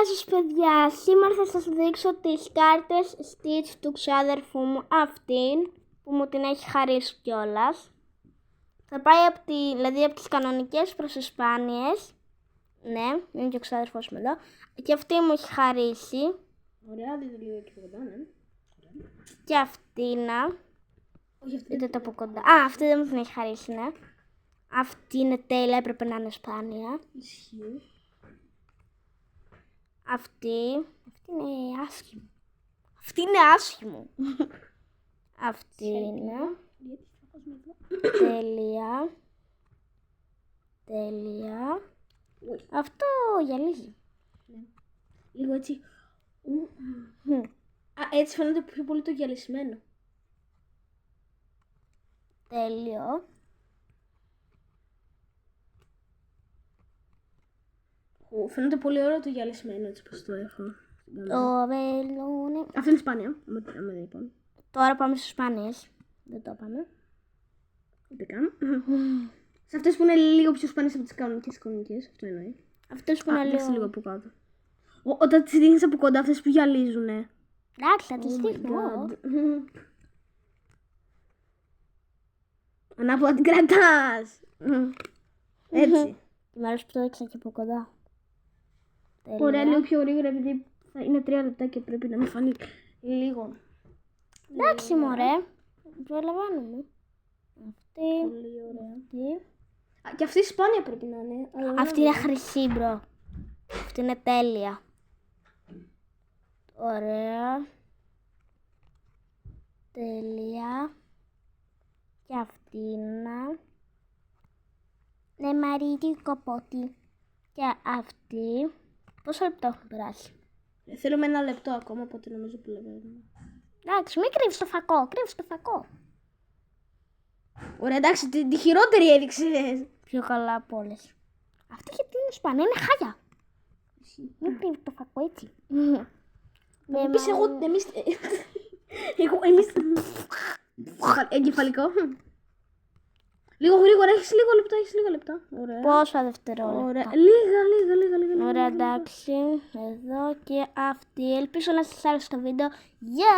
Γεια σας παιδιά, σήμερα θα σας δείξω τις κάρτες Stitch του ξάδερφου μου, αυτήν που μου την έχει χαρίσει κιόλας. Θα πάει από τις κανονικές προς τις σπάνιες. Ναι, είναι και ο ξάδερφός μου εδώ. Και αυτή μου έχει χαρίσει. Ωραία, δείτε λίγο εκεί από κοντά, ναι. Και αυτήνα. Όχι αυτή. Δείτε το από κοντά. Α, αυτή δεν μου την έχει χαρίσει, ναι. Αυτή είναι τέλεια, έπρεπε να είναι σπάνια. Ισχύει. Αυτή είναι άσχημο. Αυτή είναι άσχημο. Αυτή είναι. Τέλεια. Τέλεια. Αυτό γυαλίζει. Ναι. Λίγο έτσι. Α, έτσι φαίνεται πιο πολύ το γυαλισμένο. Τέλειο. Φαίνεται πολύ ωραίο το γυαλισμένο έτσι πως το έχω. Το βελούνι. Αυτό είναι σπάνια, άμα δεν είπαμε. Τώρα πάμε στους σπάνιες. Δεν το είπαμε. Ούτε καν. Σε αυτές που είναι λίγο πιο σπάνιες από τις κανονικές, αυτό εννοεί. Αυτές που είναι Δείξτε λίγο λίγο. από κάτω. Όταν τις δείχνεις από κοντά, αυτές που γυαλίζουνε. Εντάξει, θα τις δείχνω. Ανάποδα την κρατάς. Έτσι. Τη μέρα που το έδειξα και από κοντά. Ωραία, λίγο πιο γρήγορα επειδή θα είναι 3 λεπτά και πρέπει να με φανεί λίγο. Εντάξει, μωρέ. Προλαμβάνουμε. Αυτή. Πολύ ωραία. Αυτή. Και αυτή σπάνια πρέπει να είναι. Αυτή είναι χρυσή, μπρο. Αυτή είναι τέλεια. Ωραία. Τέλεια. Και αυτή είναι. Ναι, Μαρίτη κοπότη. Και αυτή. Πόσο λεπτό έχουν περάσει? Θέλουμε 1 λεπτό ακόμα, οπότε νομίζω που λέμε. Εντάξει, μην κρύβεις το φακό. Κρύβεις το φακό. Ωραία, εντάξει, τη χειρότερη έδειξες. Πιο καλά από όλες. Αυτή γιατί είναι σπάνια, είναι χάλια. Μην κρύβεις το φακό έτσι. Πεις εγώ, εμείς... Εγκεφαλικό. Λίγο γρήγορα, έχεις λίγο λεπτά. Ωραία. Πόσα δευτερόλεπτα? Ωραία. Λίγα. Ωραία, εντάξει. Εδώ και αυτή. Ελπίζω να σας άρεσε το βίντεο. Γεια!